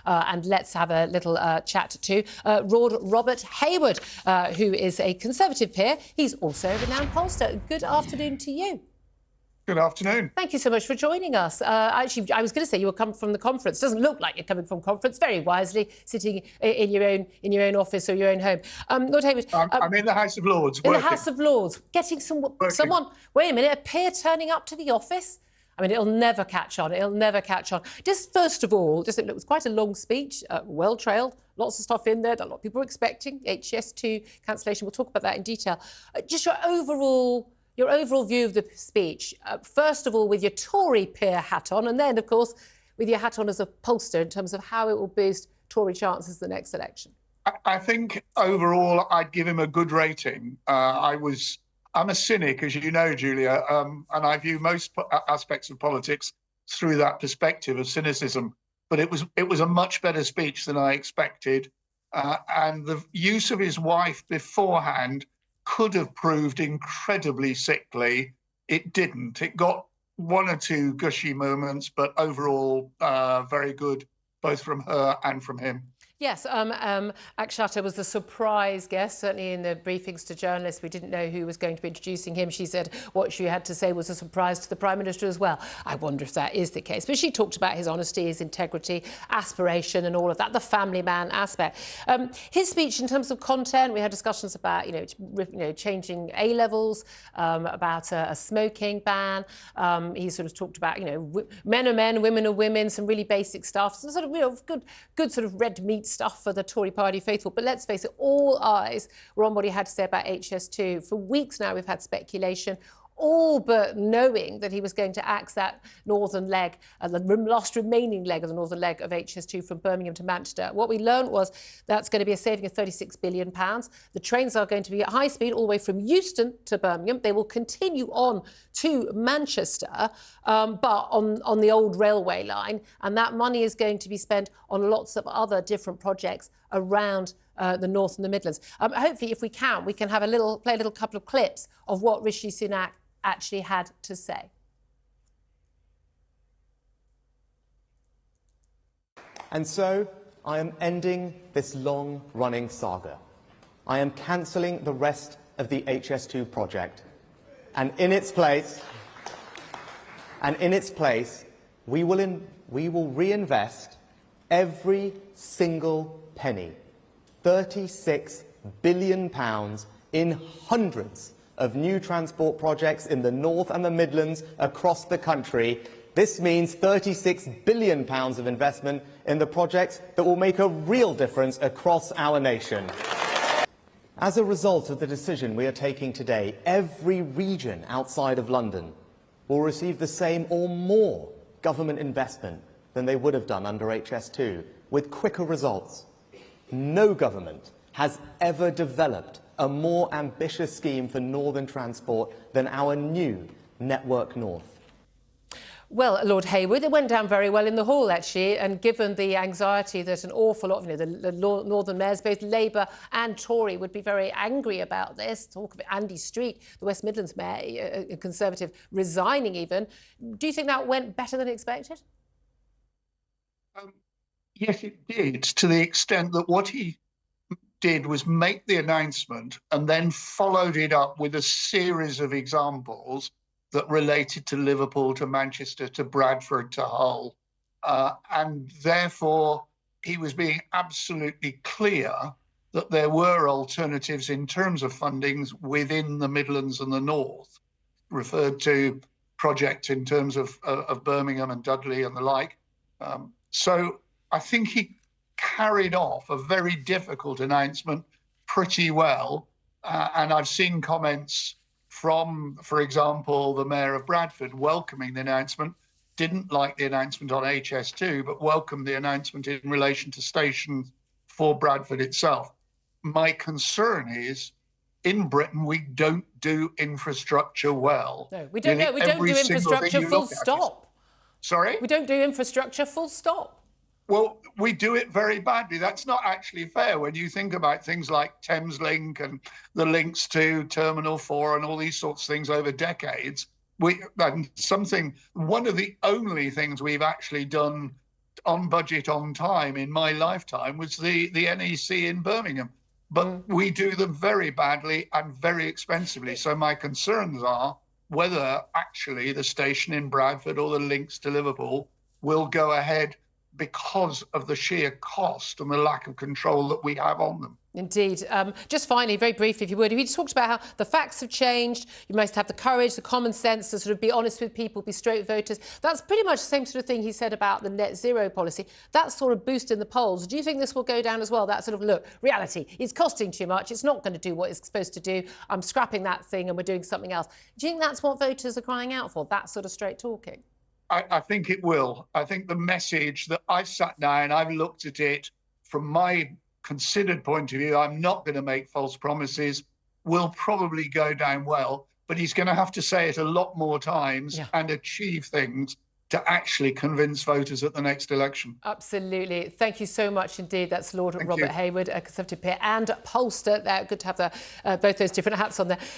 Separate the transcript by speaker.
Speaker 1: And let's have a little chat to Robert Haywood, who is a Conservative peer. He's also a renowned pollster. Good afternoon to you.
Speaker 2: Good afternoon.
Speaker 1: Thank you so much for joining us. Actually, I was going to say you were coming from the conference. Doesn't look like you're coming from conference. Very wisely, sitting in your own office or your own home. Lord Haywood,
Speaker 2: I'm in the House of Lords.
Speaker 1: In the House of Lords, getting someone. Wait a minute, a peer turning up to the office. I mean, it'll never catch on. It'll never catch on. Just first of all, it was quite a long speech, well trailed, lots of stuff in there that a lot of people were expecting. HS2 cancellation. We'll talk about that in detail. Just your overall view of the speech, first of all, with your Tory peer hat on, and then, of course, with your hat on as a pollster in terms of how it will boost Tory chances the next election.
Speaker 2: I think overall I'd give him a good rating. I'm a cynic, as you know, Julia, and I view most aspects of politics through that perspective of cynicism. But it was a much better speech than I expected, and the use of his wife beforehand could have proved incredibly sickly. It didn't. It got one or two gushy moments, but overall very good, both from her and from him.
Speaker 1: Yes, Akshata was the surprise guest, certainly in the briefings to journalists. We didn't know who was going to be introducing him. She said what she had to say was a surprise to the Prime Minister as well. I wonder if that is the case. But she talked about his honesty, his integrity, aspiration and all of that, the family man aspect. His speech in terms of content, we had discussions about, changing A-levels, about a smoking ban. He sort of talked about, men are men, women are women, some really basic stuff, some sort of, good sort of red meat stuff for the Tory party faithful. But let's face it, all eyes were on what he had to say about HS2. For weeks now, we've had speculation, all but knowing that he was going to axe that northern leg, the last remaining leg of the northern leg of HS2 from Birmingham to Manchester. What we learned was that's going to be a saving of £36 billion. The trains are going to be at high speed all the way from Euston to Birmingham. They will continue on to Manchester, but on the old railway line. And that money is going to be spent on lots of other different projects around the North and the Midlands. Hopefully, if we can play a little couple of clips of what Rishi Sunak actually had to say.
Speaker 3: And so I am ending this long-running saga. I am cancelling the rest of the HS2 project. And in its place, we will reinvest every single penny, £36 billion, in hundreds of new transport projects in the North and the Midlands across the country. This means £36 billion of investment in the projects that will make a real difference across our nation. As a result of the decision we are taking today, every region outside of London will receive the same or more government investment than they would have done under HS2, with quicker results. No government has ever developed a more ambitious scheme for northern transport than our new Network North.
Speaker 1: Well, Lord Haywood, it went down very well in the hall, actually, and given the anxiety that an awful lot of the northern mayors, both Labour and Tory, would be very angry about this. Talk of Andy Street, the West Midlands mayor, a Conservative, resigning even. Do you think that went better than expected?
Speaker 2: Yes, it did, to the extent that what he did was make the announcement and then followed it up with a series of examples that related to Liverpool, to Manchester, to Bradford, to Hull. And therefore, he was being absolutely clear that there were alternatives in terms of fundings within the Midlands and the North, referred to projects in terms of Birmingham and Dudley and the like. So I think he carried off a very difficult announcement pretty well. And I've seen comments from, for example, the mayor of Bradford welcoming the announcement, didn't like the announcement on HS2, but welcomed the announcement in relation to stations for Bradford itself. My concern is, in Britain, we don't do infrastructure well.
Speaker 1: No, we don't do infrastructure full stop.
Speaker 2: Sorry?
Speaker 1: We don't do infrastructure full stop.
Speaker 2: Well, we do it very badly. That's not actually fair when you think about things like Thameslink and the links to Terminal 4 and all these sorts of things over decades. One of the only things we've actually done on budget, on time in my lifetime was the NEC in Birmingham. But we do them very badly and very expensively. So my concerns are whether actually the station in Bradford or the links to Liverpool will go ahead because of the sheer cost and the lack of control that we have on them.
Speaker 1: Indeed. Just finally, very briefly, if you would, if you just talked about how the facts have changed, you must have the courage, the common sense to sort of be honest with people, be straight with voters. That's pretty much the same sort of thing he said about the net zero policy. That's sort of boosting the polls. Do you think this will go down as well? That sort of, look, reality, it's costing too much. It's not going to do what it's supposed to do. I'm scrapping that thing and we're doing something else. Do you think that's what voters are crying out for, that sort of straight talking?
Speaker 2: I think it will. I think the message that I've sat down, I've looked at it from my considered point of view, I'm not going to make false promises, will probably go down well, but he's going to have to say it a lot more times and achieve things to actually convince voters at the next election.
Speaker 1: Absolutely. Thank you so much indeed. That's Lord Robert Haywood, a Conservative peer and pollster. Good to have both those different hats on there.